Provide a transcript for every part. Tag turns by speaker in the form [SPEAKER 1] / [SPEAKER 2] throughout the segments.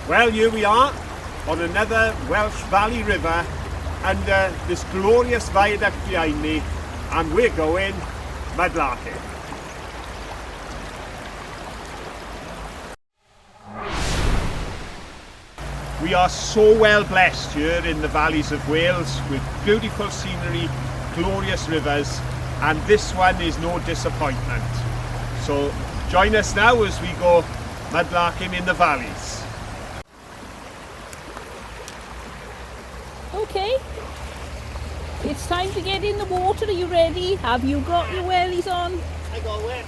[SPEAKER 1] Well, here we are on another Welsh Valley River under this glorious viaduct behind me, and we're going mudlarking. We are so well blessed here in the valleys of Wales with beautiful scenery, glorious rivers, and this one is no disappointment. So join us now as we go mudlarking in the valleys.
[SPEAKER 2] Okay, it's time to get in the water. Are you ready? Have you got your wellies on?
[SPEAKER 1] I got wet.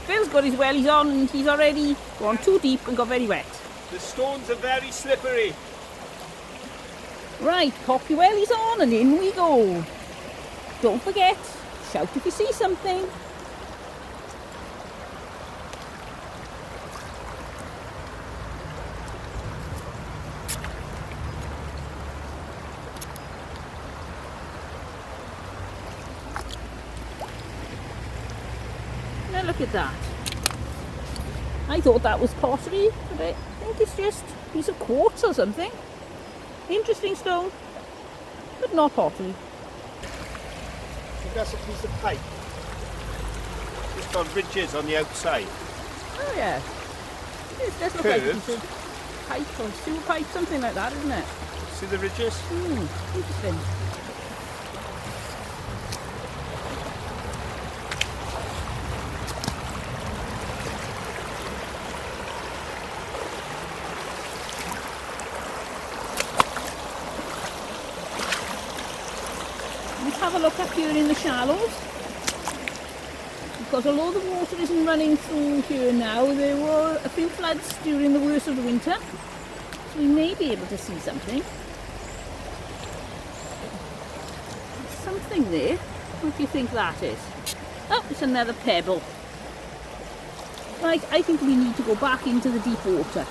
[SPEAKER 2] Phil's got his wellies on and he's already gone too deep and got very wet.
[SPEAKER 1] The stones are very slippery.
[SPEAKER 2] Right, pop your wellies on and in we go. Don't forget, shout if you see something. Now look at that. I thought that was pottery, but I think it's just a piece of quartz or something. Interesting stone, but not pottery.
[SPEAKER 1] I think that's a piece of pipe. It's got ridges on the outside.
[SPEAKER 2] Oh yeah. It does look like a piece of pipe or sewer pipe, something like that, isn't it?
[SPEAKER 1] See the ridges?
[SPEAKER 2] Interesting. Let's have a look up here in the shallows, because although the water isn't running through here now, there were a few floods during the worst of the winter, so we may be able to see something. There's something there. What do you think that is? Oh, it's another pebble. Right, I think we need to go back into the deep water.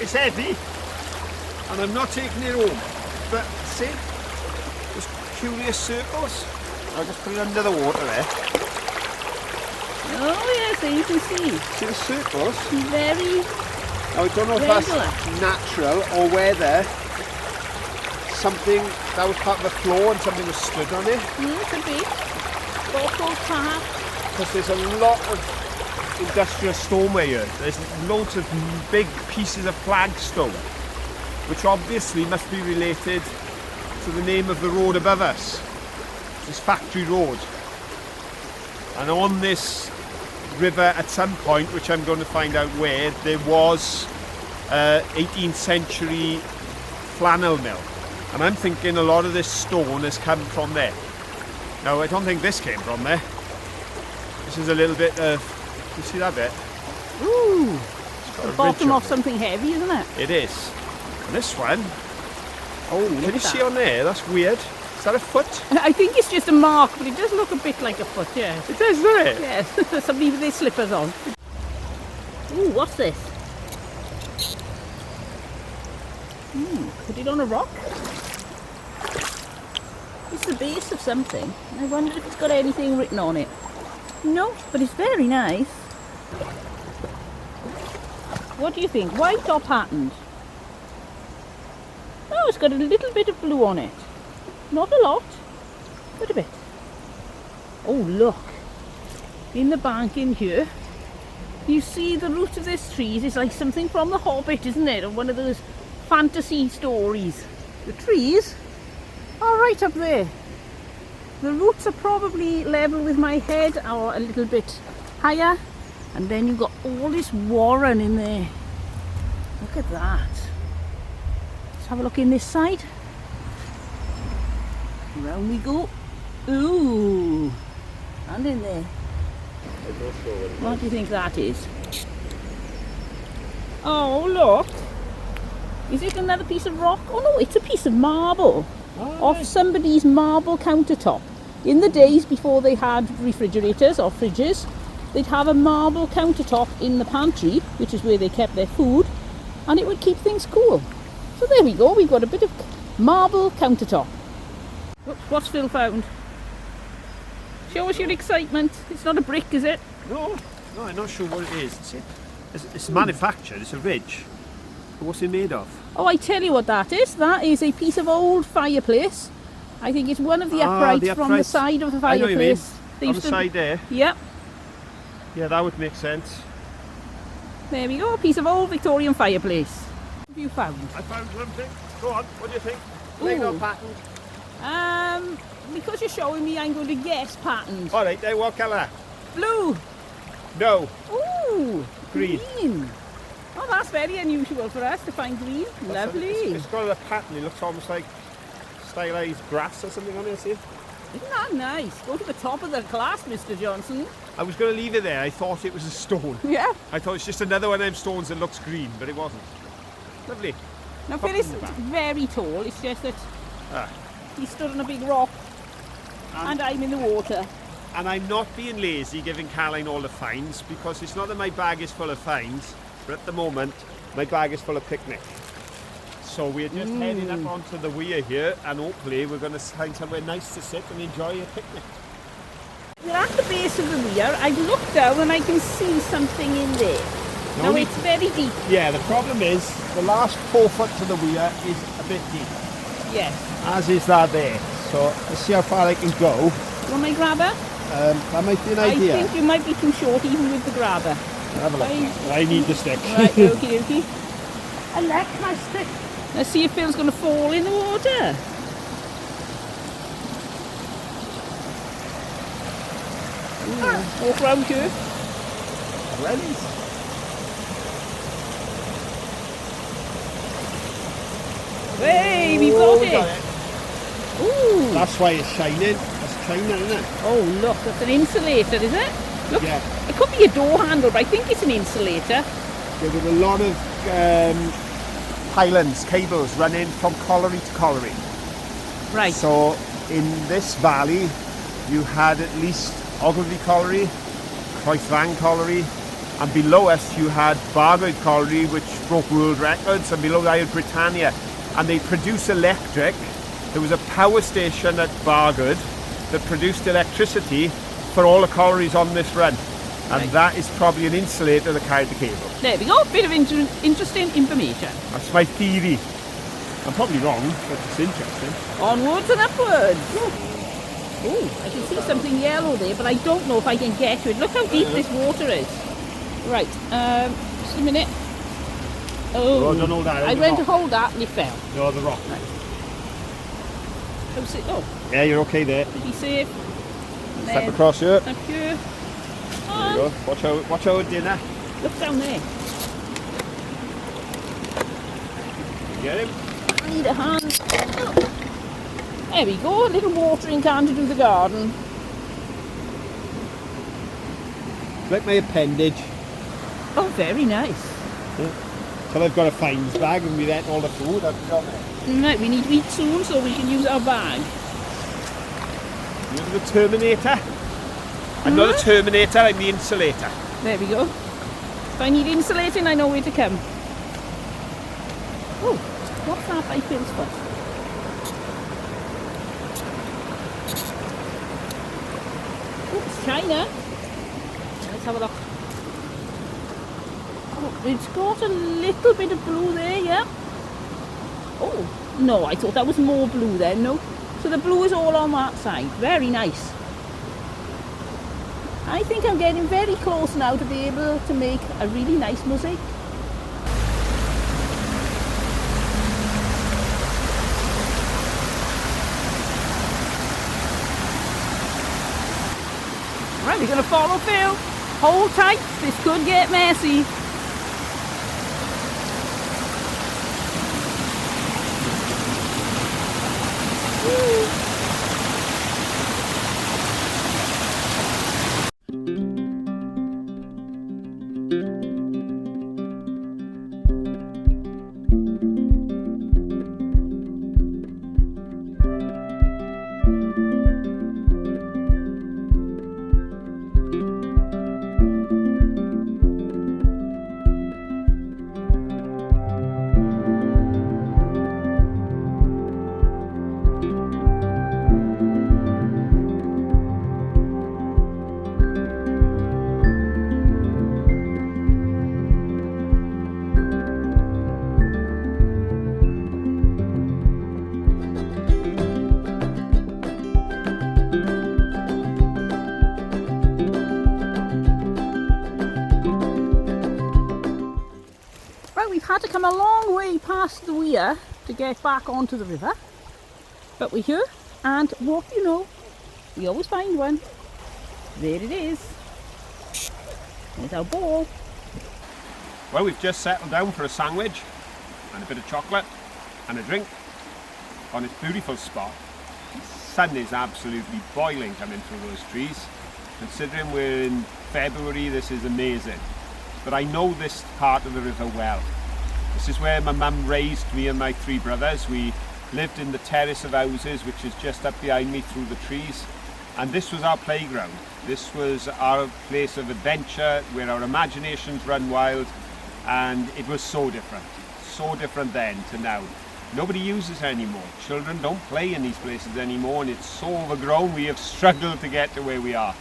[SPEAKER 1] It's heavy and I'm not taking it home, but see, there's curious circles. I'll just put it under the water there.
[SPEAKER 2] Oh yes, there you can see.
[SPEAKER 1] See the circles?
[SPEAKER 2] Very
[SPEAKER 1] Now, I don't know if
[SPEAKER 2] regular.
[SPEAKER 1] that's natural or whether something that was part of the floor and something was stood on it.
[SPEAKER 2] Could be. Bottle, perhaps.
[SPEAKER 1] Because there's a lot of industrial stoneware here. There's loads of big pieces of flagstone, which obviously must be related to the name of the road above us. This Factory Road. And on this river at some point, which I'm going to find out where, there was 18th century flannel mill. And I'm thinking a lot of this stone has come from there. Now, I don't think this came from there. This is a little bit of, you see that bit?
[SPEAKER 2] Ooh, the bottom
[SPEAKER 1] of
[SPEAKER 2] of something heavy, isn't it?
[SPEAKER 1] it is. And this one,
[SPEAKER 2] Oh,
[SPEAKER 1] can
[SPEAKER 2] look
[SPEAKER 1] you
[SPEAKER 2] at
[SPEAKER 1] see
[SPEAKER 2] that.
[SPEAKER 1] on there? That's weird. Is that a foot?
[SPEAKER 2] I think it's just a mark, but it does look a bit like a foot, yeah.
[SPEAKER 1] It does, doesn't it?
[SPEAKER 2] Yes, somebody with their slippers on. Ooh, what's this? Put it on a rock? It's the base of something. I wonder if it's got anything written on it. No, but it's very nice. What do you think? White or patterned? Oh, it's got a little bit of blue on it. Not a lot, but a bit. Oh, look. In the bank in here, you see the root of this tree is like something from The Hobbit, isn't it? Or one of those fantasy stories. The trees are right up there. The roots are probably level with my head or a little bit higher. And then you've got all this warren in there. Look at that. Let's have a look in this side. Round we go. Ooh. And in there. What do you think that is? Oh, look. Is it another piece of rock? Oh no, it's a piece of marble. Off somebody's marble countertop. In the days before they had refrigerators or fridges, they'd have a marble countertop in the pantry, which is where they kept their food, and it would keep things cool. So there we go, we've got a bit of marble countertop. Oops, what's Phil found? Show us your excitement. It's not a brick, is it?
[SPEAKER 1] No, I'm not sure what it is. It's manufactured, it's a ridge. But what's it made of?
[SPEAKER 2] Oh, I tell you what that is. That is a piece of old fireplace. I think it's one of the uprights from the side of the
[SPEAKER 1] I know what you mean.
[SPEAKER 2] fireplace.
[SPEAKER 1] On the side there?
[SPEAKER 2] Yep.
[SPEAKER 1] Yeah, that would make sense.
[SPEAKER 2] There we go, a piece of old Victorian fireplace. What have you found?
[SPEAKER 1] I found something. Go on, what do you think? Plain or patterned?
[SPEAKER 2] Because you're showing me, I'm going to guess patterned.
[SPEAKER 1] Alright, then what colour?
[SPEAKER 2] Blue.
[SPEAKER 1] No.
[SPEAKER 2] Ooh,
[SPEAKER 1] Green.
[SPEAKER 2] Oh, that's very unusual for us to find green. Lovely.
[SPEAKER 1] It's got a pattern, it looks almost like stylized grass or something on it, see?
[SPEAKER 2] Isn't that nice? Go to the top of the class, Mr. Johnson.
[SPEAKER 1] I was going to leave it there, I thought it was a stone.
[SPEAKER 2] Yeah.
[SPEAKER 1] I thought it's just another one of them stones that looks green, but it wasn't. Lovely.
[SPEAKER 2] Now Phil is very tall, it's just that he stood on a big rock and I'm in the water.
[SPEAKER 1] And I'm not being lazy giving Caroline all the finds, because it's not that my bag is full of finds, but at the moment my bag is full of picnic. So we're just heading up onto the weir here, and hopefully we're going to find somewhere nice to sit and enjoy a picnic.
[SPEAKER 2] We're at the base of the weir. I've looked down and I can see something in there. Now it's very deep.
[SPEAKER 1] Yeah, the problem is the last 4 foot to the weir is a bit deep.
[SPEAKER 2] Yes.
[SPEAKER 1] As is that there. So let's see how far I can go.
[SPEAKER 2] You want my grabber?
[SPEAKER 1] That might be an idea.
[SPEAKER 2] I think you might be too short even with the grabber.
[SPEAKER 1] Have a look. I need the stick.
[SPEAKER 2] Right, okie dokie. I like my stick. Let's see if Phil's going to fall in the water. Walk round here. Hey, we've got it. Ooh.
[SPEAKER 1] That's why it's shining. It's shining, isn't it?
[SPEAKER 2] Oh, look, that's an insulator, is it? Look,
[SPEAKER 1] yeah.
[SPEAKER 2] It could be a door handle, but I think it's an insulator.
[SPEAKER 1] There were a lot of pylons, cables running from colliery to colliery.
[SPEAKER 2] Right.
[SPEAKER 1] So in this valley, you had at least Ogilvy Colliery, Croesvan Colliery, and below us you had Bargoed Colliery, which broke world records, and below that you had Britannia. And they produce electric. There was a power station at Bargoed that produced electricity for all the collieries on this run. And that is probably an insulator that carried the cable.
[SPEAKER 2] There we go, bit of interesting information.
[SPEAKER 1] That's my theory. I'm probably wrong, but it's interesting.
[SPEAKER 2] Onwards and upwards. Oh, I can see something yellow there, but I don't know if I can get to it. Look how deep this water is. Right, just a minute. Oh,
[SPEAKER 1] don't hold that.
[SPEAKER 2] I went to hold that and it fell.
[SPEAKER 1] No, the rock.
[SPEAKER 2] Right. Oh,
[SPEAKER 1] yeah, you're okay there.
[SPEAKER 2] Be safe.
[SPEAKER 1] Step across here.
[SPEAKER 2] Thank you.
[SPEAKER 1] There you go. Watch out dinner.
[SPEAKER 2] Look down there.
[SPEAKER 1] Get him?
[SPEAKER 2] I need a hand. There we go, a little watering can to do the garden.
[SPEAKER 1] Like my appendage.
[SPEAKER 2] Oh, very nice.
[SPEAKER 1] Yeah. So I've got a fines bag and we've ate all the food. I've got it.
[SPEAKER 2] Right, we need to eat soon so we can use our bag.
[SPEAKER 1] You're the Terminator. I'm not a Terminator, I'm the insulator.
[SPEAKER 2] There we go. If I need insulating, I know where to come. Oh, what's that by Phil's foot? Oh, it's China. Let's have a look. Oh, it's got a little bit of blue there, yeah. Oh, no, I thought that was more blue then, no. So the blue is all on that side. Very nice. I think I'm getting very close now to be able to make a really nice mosaic. We're going to follow Phil. Hold tight, this could get messy. We've had to come a long way past the weir to get back onto the river, but we're here, and what you know, we always find one. There it is. There's our ball.
[SPEAKER 1] Well, we've just settled down for a sandwich and a bit of chocolate and a drink on this beautiful spot. The sun is absolutely boiling coming through those trees. Considering we're in February, this is amazing. But I know this part of the river well. This is where my mum raised me and my three brothers. We lived in the terrace of houses, which is just up behind me through the trees. And this was our playground. This was our place of adventure, where our imaginations run wild. And it was so different then to now. Nobody uses it anymore. Children don't play in these places anymore, and it's so overgrown we have struggled to get to where we are.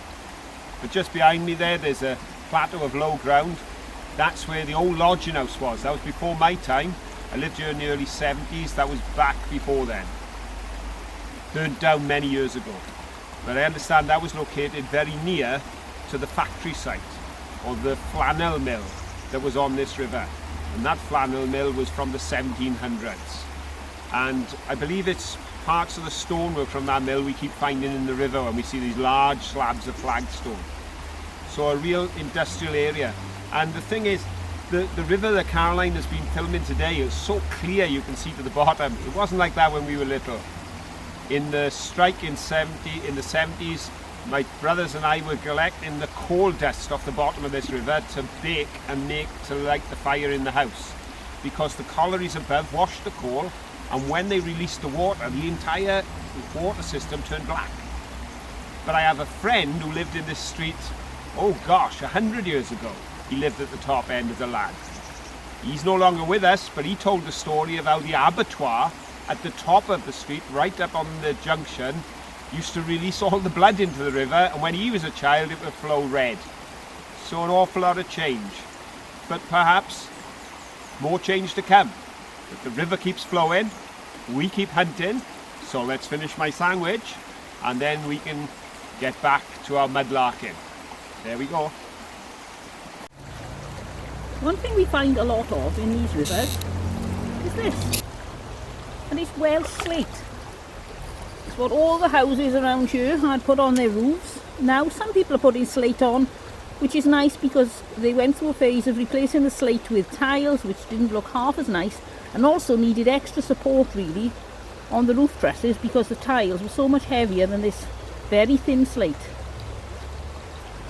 [SPEAKER 1] But just behind me there's a plateau of low ground. That's where the old lodging house was. That was before my time. I lived here in the early 70s. That was back before then. Burnt down many years ago. But I understand that was located very near to the factory site, or the flannel mill that was on this river. And that flannel mill was from the 1700s. And I believe it's parts of the stonework from that mill we keep finding in the river when we see these large slabs of flagstone. So a real industrial area. And the thing is, the river that Caroline has been filming today is so clear you can see to the bottom. It wasn't like that when we were little. In the strike in the 70s, my brothers and I were collecting the coal dust off the bottom of this river to bake and to light the fire in the house. Because the collieries above washed the coal, and when they released the water, the entire water system turned black. But I have a friend who lived in this street, oh gosh, 100 years ago. He lived at the top end of the land. He's no longer with us, but he told the story of how the abattoir at the top of the street, right up on the junction, used to release all the blood into the river, and when he was a child it would flow red. So an awful lot of change. But perhaps more change to come. But the river keeps flowing, we keep hunting, so let's finish my sandwich and then we can get back to our mudlarking. There we go.
[SPEAKER 2] One thing we find a lot of in these rivers is this, and it's Welsh slate. It's what all the houses around here had put on their roofs. Now some people are putting slate on, which is nice because they went through a phase of replacing the slate with tiles, which didn't look half as nice, and also needed extra support really on the roof trusses because the tiles were so much heavier than this very thin slate.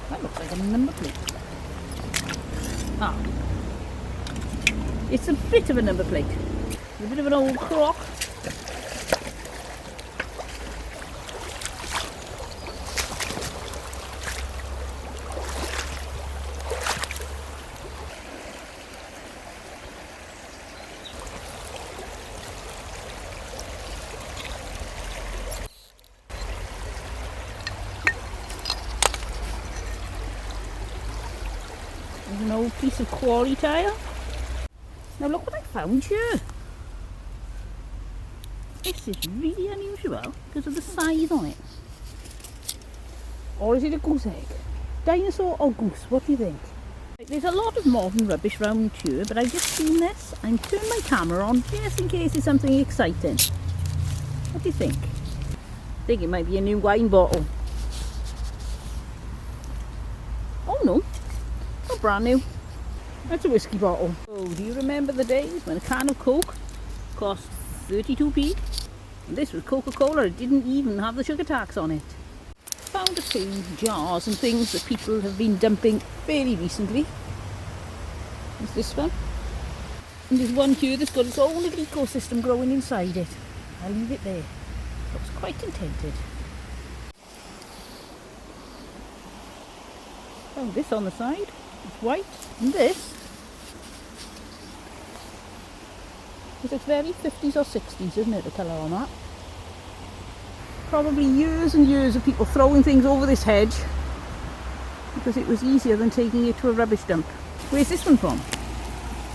[SPEAKER 2] That looks like a number plate. Ah, it's a bit of a number plate. A bit of an old crock. There's an old piece of quarry tile. Now look what I found here. This is really unusual because of the size on it. Or is it a goose egg? Dinosaur or goose? What do you think? There's a lot of modern rubbish around here, but I've just seen this. I'm turning my camera on just in case it's something exciting. What do you think? I think it might be a new wine bottle. Oh no, not brand new. That's a whiskey bottle. Oh, do you remember the days when a can of Coke cost 32p? And this was Coca-Cola, it didn't even have the sugar tax on it. Found a few jars and things that people have been dumping fairly recently. There's this one. And there's one here that's got its own little ecosystem growing inside it. I'll leave it there. Looks quite contented. Found this on the side. It's white. And this is it's very 50s or 60s, isn't it, the colour on that? Probably years and years of people throwing things over this hedge because it was easier than taking it to a rubbish dump. Where's this one from?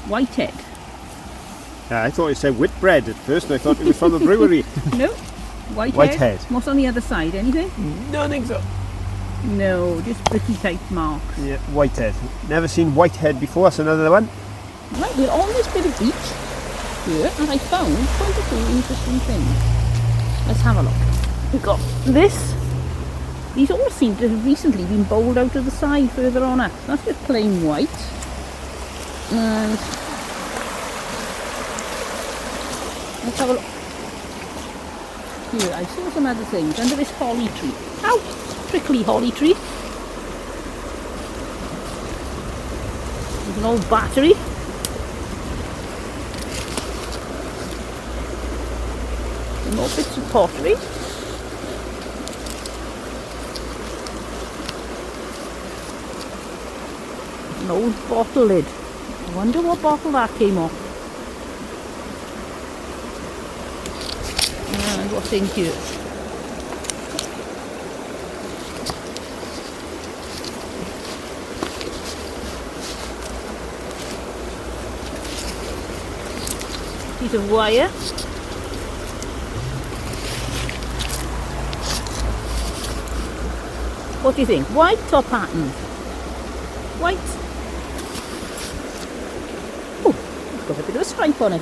[SPEAKER 2] Whitehead.
[SPEAKER 1] Yeah, I thought it said Whitbread at first, and I thought it was from a brewery.
[SPEAKER 2] No, Whitehead.
[SPEAKER 1] Whitehead.
[SPEAKER 2] What's on the other side? Anything?
[SPEAKER 1] Nothing so.
[SPEAKER 2] No, just bricky type marks.
[SPEAKER 1] Yeah, Whitehead. Never seen Whitehead before. That's another one.
[SPEAKER 2] Right, we're on this bit of beach here, and I found quite a few interesting things. Let's have a look. We've got this. These all seem to have recently been bowled out of the side further on up. That's just plain white. And let's have a look. Here, I saw some other things under this holly tree. Ow! Prickly holly tree. There's an old battery. Some more bits of pottery. An old bottle lid. I wonder what bottle that came off. And what's in here? Piece of wire. What do you think? White or pattern? White. Oh, it's got a bit of a stripe on it.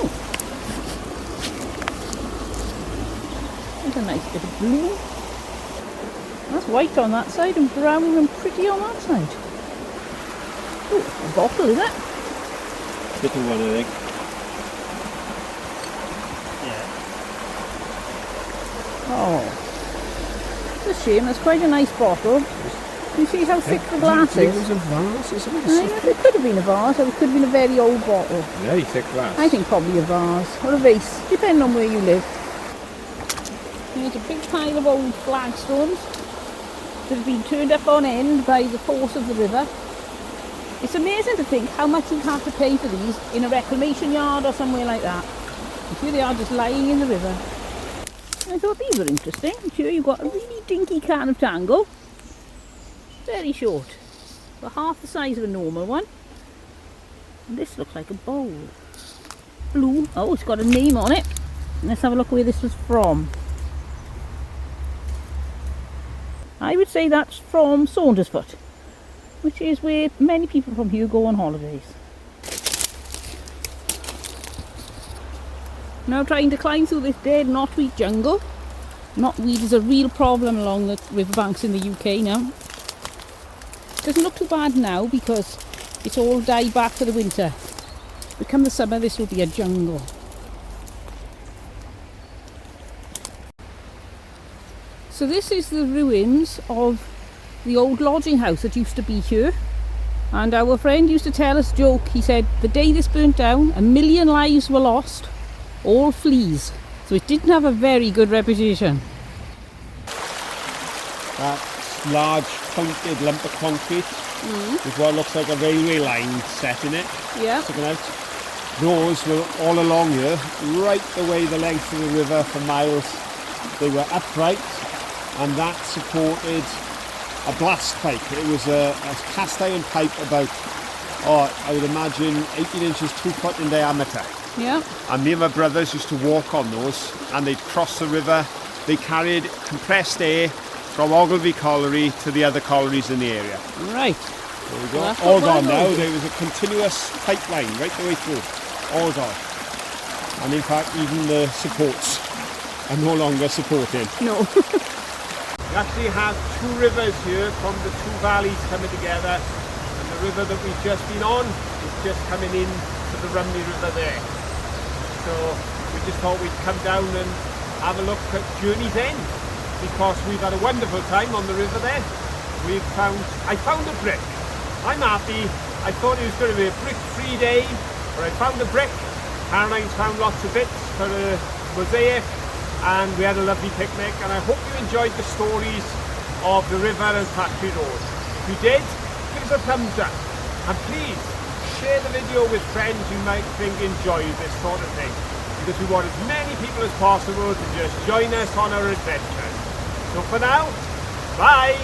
[SPEAKER 2] Oh. There's a nice bit of blue. That's white on that side and brown and pretty on that side. Oh, a bottle, is it?
[SPEAKER 1] Little one, I think.
[SPEAKER 2] Oh, it's a shame. It's quite a nice bottle. You see how thick the glass is?
[SPEAKER 1] It was a vase or something?
[SPEAKER 2] It could have been a vase, or it could have been a very old bottle.
[SPEAKER 1] Very thick glass.
[SPEAKER 2] I think probably a vase or a vase, depending on where you live. There's a big pile of old flagstones that have been turned up on end by the force of the river. It's amazing to think how much you'd have to pay for these in a reclamation yard or somewhere like that. And here they are just lying in the river. I thought these were interesting. Here you've got a really dinky can of Tango. Very short. About half the size of a normal one. And this looks like a bowl. Blue. Oh, it's got a name on it. Let's have a look where this was from. I would say that's from Saundersfoot, which is where many people from here go on holidays. Now trying to climb through this dead knotweed jungle. Knotweed is a real problem along the riverbanks in the UK now. Doesn't look too bad now because it's all died back for the winter. But come the summer this will be a jungle. So this is the ruins of the old lodging house that used to be here. And our friend used to tell us a joke. He said the day this burnt down, 1 million lives were lost. All fleas. So it didn't have a very good reputation.
[SPEAKER 1] That large pointed lump of concrete with what looks like a railway line set in it.
[SPEAKER 2] Yeah.
[SPEAKER 1] Sticking out. Those were all along here, right the way the length of the river for miles. They were upright and that supported a blast pipe. It was a cast iron pipe about, I would imagine 18 inches, 2 foot in diameter.
[SPEAKER 2] Yeah.
[SPEAKER 1] And me and my brothers used to walk on those and they'd cross the river. They carried compressed air from Ogilvie Colliery to the other collieries in the area.
[SPEAKER 2] Right.
[SPEAKER 1] There we go.
[SPEAKER 2] Well,
[SPEAKER 1] all gone now. There was a continuous pipeline right the way through. All gone. And in fact even the supports are no longer supported.
[SPEAKER 2] No.
[SPEAKER 1] We actually have two rivers here from the two valleys coming together, and the river that we've just been on is just coming in to the Rumney River there. So we just thought we'd come down and have a look at Journey's End, because we've had a wonderful time on the river there. I found a brick. I'm happy. I thought it was going to be a brick-free day, but I found a brick. Caroline's found lots of bits for a mosaic, and we had a lovely picnic, and I hope you enjoyed the stories of the river and Factory Road. If you did, give us a thumbs up, and please share the video with friends you might think enjoy this sort of thing, because we want as many people as possible to just join us on our adventures. So for now, bye!